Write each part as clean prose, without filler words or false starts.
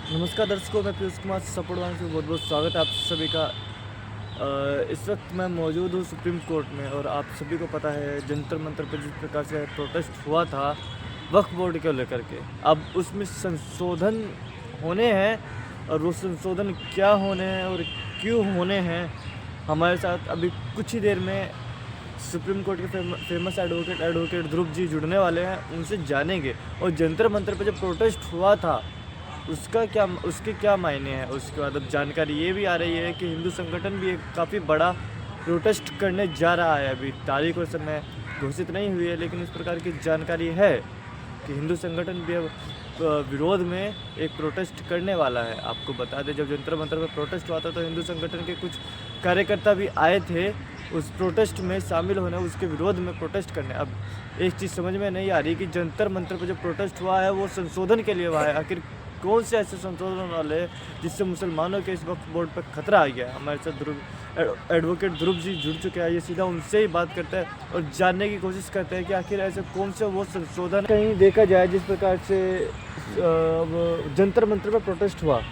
नमस्कार दर्शकों, मैं पीयूष कुमार सपोर्टवान से बहुत बहुत स्वागत है आप सभी का। इस वक्त मैं मौजूद हूँ सुप्रीम कोर्ट में और आप सभी को पता है जंतर मंतर पर जिस प्रकार से प्रोटेस्ट हुआ था वक्फ बोर्ड को लेकर के, अब उसमें संशोधन होने हैं और वो संशोधन क्या होने हैं और क्यों होने हैं। हमारे साथ अभी कुछ ही देर में सुप्रीम कोर्ट के फेमस एडवोकेट ध्रुव जी जुड़ने वाले हैं, उनसे जानेंगे। और जंतर मंतर पर जब प्रोटेस्ट हुआ था उसके क्या मायने हैं। उसके बाद अब जानकारी ये भी आ रही है कि हिंदू संगठन भी एक काफ़ी बड़ा प्रोटेस्ट करने जा रहा है। अभी तारीख और समय घोषित नहीं हुई है, लेकिन इस प्रकार की जानकारी है कि हिंदू संगठन भी अब विरोध में एक प्रोटेस्ट करने वाला है। आपको बता दें, जब जंतर मंतर पर प्रोटेस्ट हुआ था तो हिंदू संगठन के कुछ कार्यकर्ता भी आए थे उस प्रोटेस्ट में शामिल होने, उसके विरोध में प्रोटेस्ट करने। अब एक चीज़ समझ में नहीं आ रही कि जंतर मंतर पर जो प्रोटेस्ट हुआ है वो संशोधन के लिए हुआ है। आखिर कौन से ऐसे संशोधन वाले जिससे मुसलमानों के इस वक्त बोर्ड पर खतरा आ गया। हमारे साथ एडवोकेट ध्रुव जी जुड़ चुके हैं, ये सीधा उनसे ही बात करते हैं और जानने की कोशिश करते हैं कि आखिर ऐसे कौन से वो संशोधन कहीं देखा जाए जिस प्रकार से जंतर मंतर पर प्रोटेस्ट हुआ।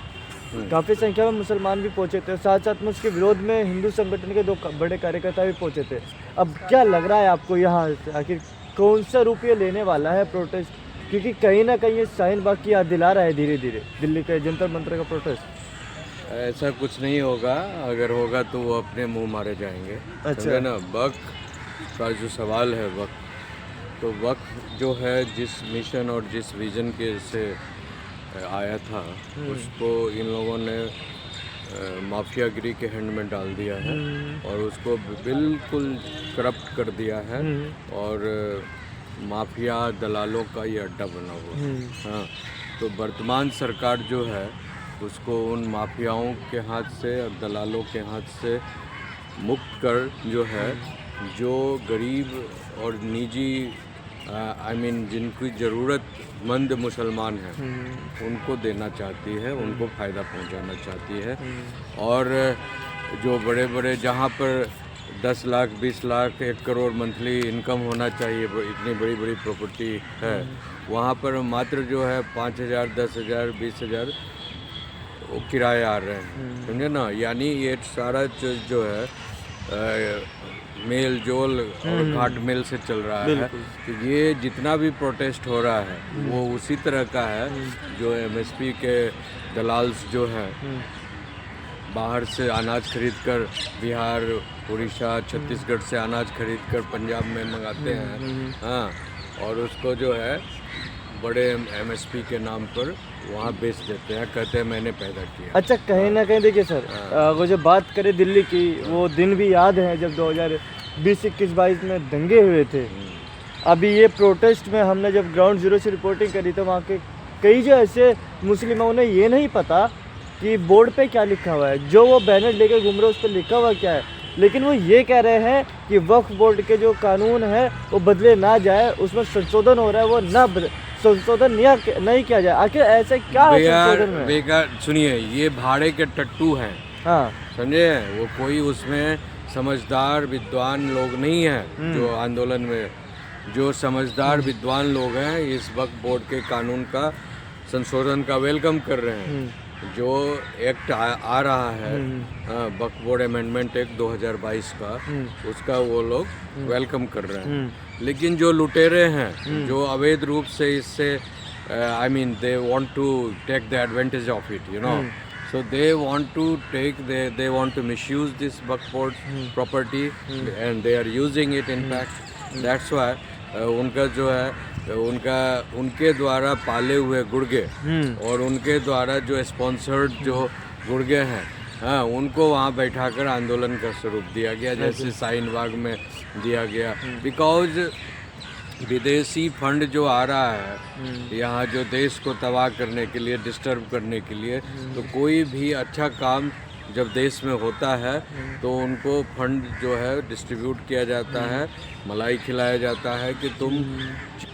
काफ़ी संख्या में मुसलमान भी पहुंचे थे, साथ साथ में उसके विरोध में हिंदू संगठन के दो बड़े कार्यकर्ता भी पहुंचे थे। अब क्या लग रहा है आपको यहाँ आखिर कौन सा रूप ये लेने वाला है प्रोटेस्ट, क्योंकि कहीं ना कहीं ये शाहीन बाग की याद दिला रहा है धीरे धीरे दिल्ली के जंतर मंतर का प्रोटेस्ट। ऐसा कुछ नहीं होगा, अगर होगा तो वो अपने मुंह मारे जाएंगे। अच्छा ना, वक्फ का जो सवाल है तो वक्फ जो है जिस मिशन और जिस विजन के से आया था उसको इन लोगों ने माफियागिरी के हैंड में डाल दिया है और उसको बिल्कुल करप्ट कर दिया है और माफिया दलालों का ये अड्डा बना हुआ है। हाँ, तो वर्तमान सरकार जो है उसको उन माफियाओं के हाथ से और दलालों के हाथ से मुक्त कर जो है जो गरीब और निजी जिनकी ज़रूरतमंद मुसलमान हैं उनको देना चाहती है, उनको फ़ायदा पहुंचाना चाहती है। और जो बड़े बड़े जहां पर 10 लाख 20 लाख 1 करोड़ मंथली इनकम होना चाहिए, इतनी बड़ी बड़ी प्रॉपर्टी है, वहाँ पर मात्र जो है 5,000 10,000 20,000 वो किराए आ रहे हैं, समझे ना। यानी ये सारा चीज़ जो है मेल जोल और घाट मेल से चल रहा है। तो ये जितना भी प्रोटेस्ट हो रहा है वो उसी तरह का है जो MSP के दलाल्स जो है बाहर से अनाज खरीद कर बिहार, उड़ीसा, छत्तीसगढ़ से अनाज खरीद कर पंजाब में मंगाते हैं। हाँ, और उसको जो है बड़े MSP के नाम पर वहाँ बेच देते हैं, कहते हैं मैंने पैदा किया। अच्छा, कहीं ना कहीं देखिए सर, वो जो बात करें दिल्ली की, वो दिन भी याद है जब 2020, 21, 22 में दंगे हुए थे। अभी ये प्रोटेस्ट में हमने जब ग्राउंड जीरो से रिपोर्टिंग करी तो वहाँ के कई जो ऐसे मुस्लिमों ने ये नहीं पता कि बोर्ड पे क्या लिखा हुआ है, जो वो बैनर लेकर घूम रहे उस पर लिखा हुआ क्या है, लेकिन वो ये कह रहे हैं कि वक्फ बोर्ड के जो कानून है वो बदले ना जाए, उसमें संशोधन हो रहा है वो ना संशोधन नहीं किया जाए। आखिर ऐसे क्या है संशोधन में? बेकार सुनिए, ये भाड़े के टट्टू हैं। हाँ, समझे, वो कोई उसमें समझदार विद्वान लोग नहीं हैं। जो आंदोलन में जो समझदार विद्वान लोग हैं इस वक्फ बोर्ड के कानून का संशोधन का वेलकम कर रहे हैं। जो एक्ट आ रहा है वक्फ बोर्ड अमेंडमेंट एक्ट 2022 का, उसका वो लोग वेलकम कर रहे हैं। लेकिन जो लुटेरे हैं जो अवैध रूप से इससे they want to take the advantage of it, you know, so they want to misuse this Waqf board property and they are using it in fact। that's why उनका जो है उनके द्वारा पाले हुए गुर्गे और उनके द्वारा जो स्पॉन्सर्ड जो गुर्गे हैं, हाँ, उनको वहाँ बैठाकर आंदोलन का स्वरूप दिया गया, जैसे शाहीन बाग में दिया गया। बिकॉज विदेशी फंड जो आ रहा है यहाँ जो देश को तबाह करने के लिए, डिस्टर्ब करने के लिए, तो कोई भी अच्छा काम जब देश में होता है तो उनको फंड जो है डिस्ट्रीब्यूट किया जाता है, मलाई खिलाया जाता है कि तुम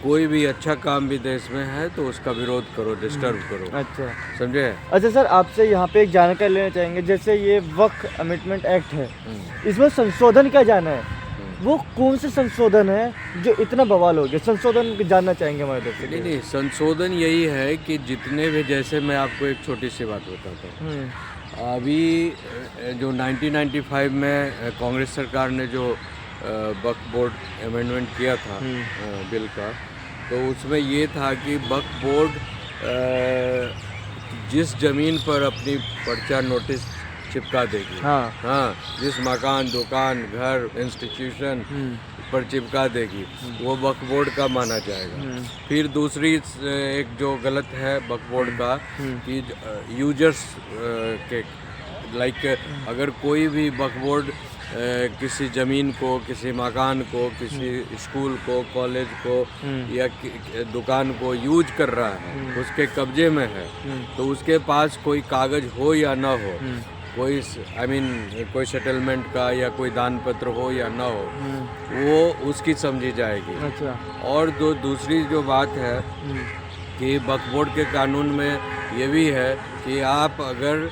कोई भी अच्छा काम भी देश में है तो उसका विरोध करो, डिस्टर्ब करो। अच्छा, समझे। अच्छा सर, आपसे यहाँ पे एक जानकारी लेना चाहेंगे। जैसे ये वक्फ अमेंडमेंट एक्ट है, इसमें संशोधन क्या जाना है वो कौन से संशोधन है जो इतना बवाल हो गया? संशोधन जानना चाहेंगे हमारे दर्शक। नहीं नहीं, संशोधन यही है कि जितने भी, जैसे मैं आपको एक छोटी सी बात बताता हूँ। अभी जो 1995 में कांग्रेस सरकार ने जो वक्फ बोर्ड अमेंडमेंट किया था बिल का, तो उसमें ये था कि वक्फ बोर्ड जिस ज़मीन पर अपनी पर्चा नोटिस चिपका देगी, हाँ, जिस मकान, दुकान, घर, इंस्टीट्यूशन पर चिपका देगी, वो वक्फ बोर्ड का माना जाएगा। फिर दूसरी एक जो गलत है वक्फ बोर्ड का कि यूजर्स के लाइक अगर कोई भी वक्फ बोर्ड किसी ज़मीन को, किसी मकान को, किसी स्कूल को, कॉलेज को या दुकान को यूज कर रहा है, उसके कब्जे में है, तो उसके पास कोई कागज़ हो या ना हो, कोई कोई सेटलमेंट का या कोई दान पत्र हो या ना हो, वो उसकी समझी जाएगी। अच्छा। और दूसरी जो बात है कि वक्फ बोर्ड के कानून में ये भी है कि आप अगर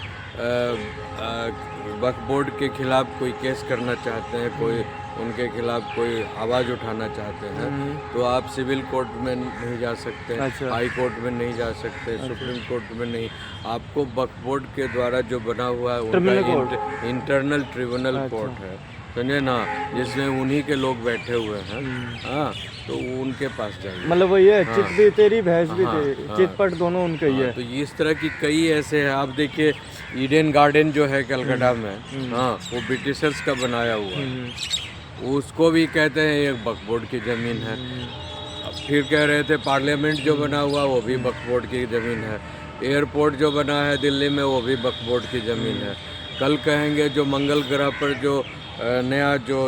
वक्फ बोर्ड के खिलाफ कोई केस करना चाहते हैं, कोई उनके खिलाफ कोई आवाज़ उठाना चाहते हैं, तो आप सिविल कोर्ट में नहीं जा सकते, हाई कोर्ट में नहीं जा सकते, सुप्रीम कोर्ट में नहीं, आपको वक्फ बोर्ड के द्वारा जो बना हुआ है उनका इंटरनल ट्रिब्यूनल कोर्ट है, समझे ना, जिसमें उन्हीं के लोग बैठे हुए हैं, हाँ, तो उनके पास जाइए। मतलब वो ये चित भी तेरी भैंस भी तेरी, चितपट दोनों उनका ही है। तो इस तरह की कई ऐसे हैं। आप देखिए ईडन गार्डन जो है कलकत्ता में, हाँ, वो ब्रिटिशर्स का बनाया हुआ है, उसको भी कहते हैं ये वक्फ बोर्ड की ज़मीन है। अब फिर कह रहे थे पार्लियामेंट जो बना हुआ वो भी वक्फ बोर्ड की ज़मीन है, एयरपोर्ट जो बना है दिल्ली में वो भी वक्फ बोर्ड की ज़मीन है। कल कहेंगे जो मंगल ग्रह पर जो नया जो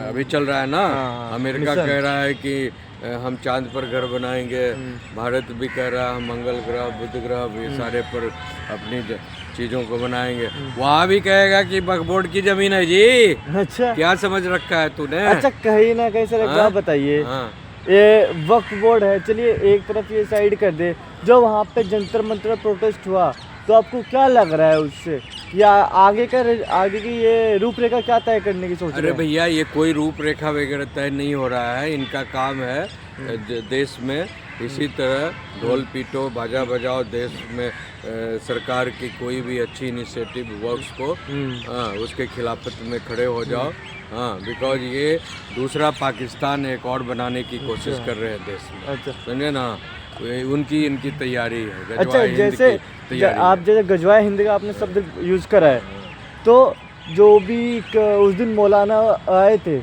अभी चल रहा है ना, अमेरिका कह रहा है कि हम चांद पर घर बनाएंगे, भारत भी कह रहा है हम मंगल ग्रह, बुध ग्रह, ये सारे पर अपनी चीज़ों को बनाएंगे, वहाँ भी कहेगा कि वक्फ बोर्ड की ज़मीन है जी। अच्छा, क्या समझ रखा है तूने? अच्छा, कहीं ना कहीं सर एक बात बताइए, ये वक्फ बोर्ड है, चलिए एक तरफ ये साइड कर दे, जो वहाँ पे जंतर मंतर प्रोटेस्ट हुआ, तो आपको क्या लग रहा है उससे, या आगे की ये रूपरेखा क्या तय करने की सोच रहे हैं? अरे भैया, ये कोई रूपरेखा वगैरह तय नहीं हो रहा है, इनका काम है देश में इसी तरह ढोल पीटो, बाजा बजाओ, देश में सरकार की कोई भी अच्छी इनिशिएटिव वर्क्स को उसके खिलाफत में खड़े हो जाओ, हाँ, बिकॉज ये दूसरा पाकिस्तान एक और बनाने की कोशिश कर रहे हैं देश में। अच्छा, समझे ना, इनकी तैयारी है। अच्छा, जैसे आप जैसे गजवाए हिंद का आपने शब्द यूज करा है, तो जो भी उस दिन मौलाना आए थे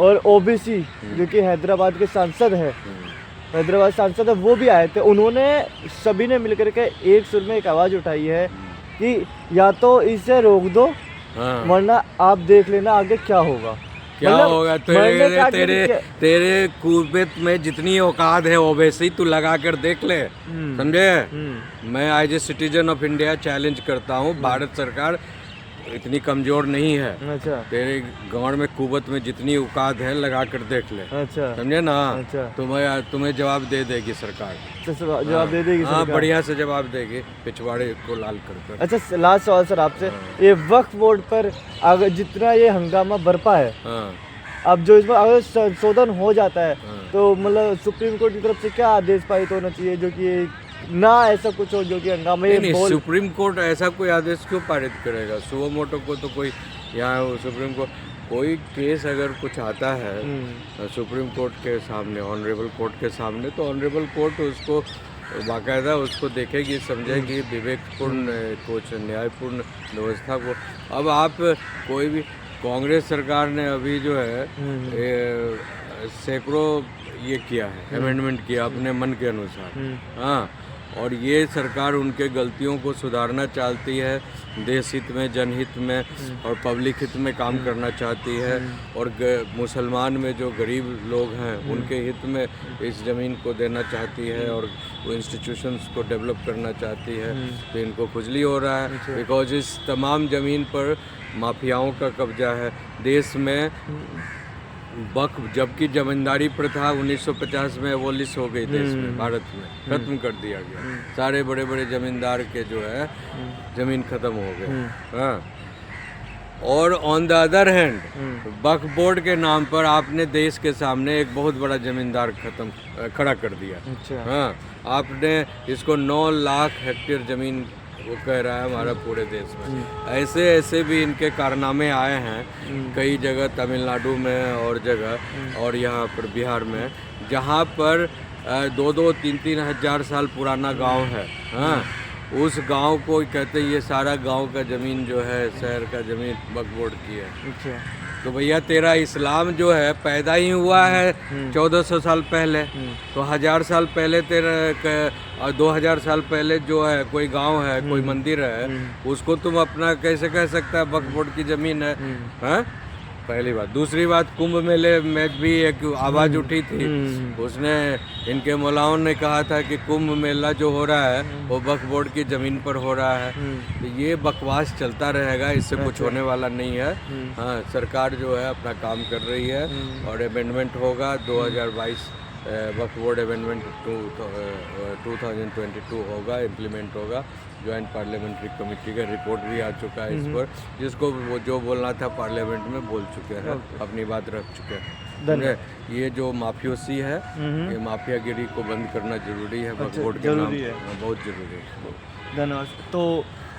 और ओबीसी जो कि हैदराबाद के सांसद है, हैदराबाद सांसद है, वो भी आए थे, उन्होंने सभी ने मिलकर के एक सुर में एक आवाज़ उठाई है कि या तो इसे रोक दो, वरना आप देख लेना आगे क्या होगा। क्या होगा, तेरे कुबेत में जितनी औकात है ओवैसी तू लगा कर देख ले, समझे। मैं as a citizen of India challenge करता हूँ, भारत सरकार इतनी कमजोर नहीं है। अच्छा। तेरे गांव में कुबत में जितनी औकात है लगा कर देख ले। अच्छा, समझे ना। अच्छा। तुम्हें जवाब दे देगी सरकार, जवाब दे देगी, हाँ, बढ़िया से जवाब देगी, पिछवाड़े को लाल कर। अच्छा, लास्ट सवाल सर आपसे, ये वक्फ बोर्ड पर अगर जितना ये हंगामा बरपा है, अब जो इसमें अगर संशोधन हो जाता है, तो मतलब सुप्रीम कोर्ट की तरफ से क्या आदेश पारित होना चाहिए जो कि ना ऐसा कुछ हो जो कि हंगामा? नहीं, सुप्रीम कोर्ट ऐसा कोई आदेश क्यों पारित करेगा? सुओ मोटो को तो कोई यहाँ सुप्रीम कोर्ट कोई केस अगर कुछ आता है सुप्रीम कोर्ट के सामने, ऑनरेबल कोर्ट के सामने, तो ऑनरेबल कोर्ट उसको बाकायदा उसको देखेगी, समझेगी, विवेकपूर्ण कुछ न्यायपूर्ण व्यवस्था को। अब आप कोई भी, कांग्रेस सरकार ने अभी जो है सैकड़ों ये किया है, अमेंडमेंट किया अपने मन के अनुसार, हाँ, और ये सरकार उनके गलतियों को सुधारना चाहती है, देश हित में, जनहित में और पब्लिक हित में काम करना चाहती है, और मुसलमान में जो गरीब लोग हैं उनके हित में इस ज़मीन को देना चाहती है, और वो इंस्टीट्यूशंस को डेवलप करना चाहती है। तो इनको खुजली हो रहा है, बिकॉज इस तमाम ज़मीन पर माफियाओं का कब्जा है देश में। वक्फ, जबकि जमींदारी प्रथा 1950 में एबॉलिश हो गई देश में, भारत में खत्म कर दिया गया, सारे बड़े बड़े जमींदार के जो है ज़मीन ख़त्म हो गए, हाँ। और on the other hand Waqf board के नाम पर आपने देश के सामने एक बहुत बड़ा जमींदार खड़ा कर दिया। अच्छा। हाँ, आपने इसको 9 लाख हेक्टेयर ज़मीन वो कह रहा है हमारा पूरे देश में। ऐसे ऐसे भी इनके कारनामे आए हैं कई जगह, तमिलनाडु में और जगह, और यहाँ पर बिहार में, जहाँ पर 2-2, 3-3 हज़ार साल पुराना गांव है। हाँ, उस गांव को कहते ये सारा गांव का ज़मीन जो है, शहर का ज़मीन वक्फ बोर्ड की है। अच्छा। तो भैया तेरा इस्लाम जो है पैदा ही हुआ है 1400 साल पहले, तो 1000 साल पहले तेरा 2000 साल पहले जो है कोई गांव है, कोई मंदिर है, उसको तुम अपना कैसे कह सकता है वक्फ बोर्ड की ज़मीन है? हाँ, पहली बात। दूसरी बात, कुंभ मेले में भी एक आवाज़ उठी थी, उसने इनके मौलाओं ने कहा था कि कुंभ मेला जो हो रहा है वो वक्फ बोर्ड की ज़मीन पर हो रहा है। तो ये बकवास चलता रहेगा, इससे कुछ होने वाला नहीं है। हाँ, सरकार जो है अपना काम कर रही है और अमेंडमेंट होगा 2022 वक्फ बोर्ड अमेंडमेंट 2022 होगा, इम्प्लीमेंट होगा। ज्वाइंट पार्लियामेंट्री कमेटी का रिपोर्ट भी आ चुका है इस पर, जिसको वो जो बोलना था पार्लियामेंट में बोल चुके हैं, अपनी बात रख चुके हैं। ये जो माफियोसी है, ये माफियागिरी को बंद करना जरूरी है वक्फ बोर्ड के नाम, बहुत जरूरी है। धन्यवाद। तो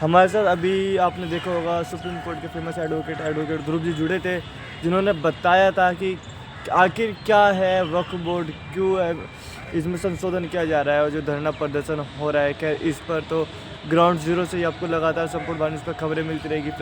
हमारे साथ अभी आपने देखा होगा सुप्रीम कोर्ट के फेमस एडवोकेट ध्रुव जी जुड़े थे, जिन्होंने बताया था कि आखिर क्या है वक्फ बोर्ड, क्यों है इसमें संशोधन किया जा रहा है, और जो धरना प्रदर्शन हो रहा है। खैर, इस पर तो ग्राउंड जीरो से ही आपको लगातार संपूर्ण बानिस पर खबरें मिलती रहेगी।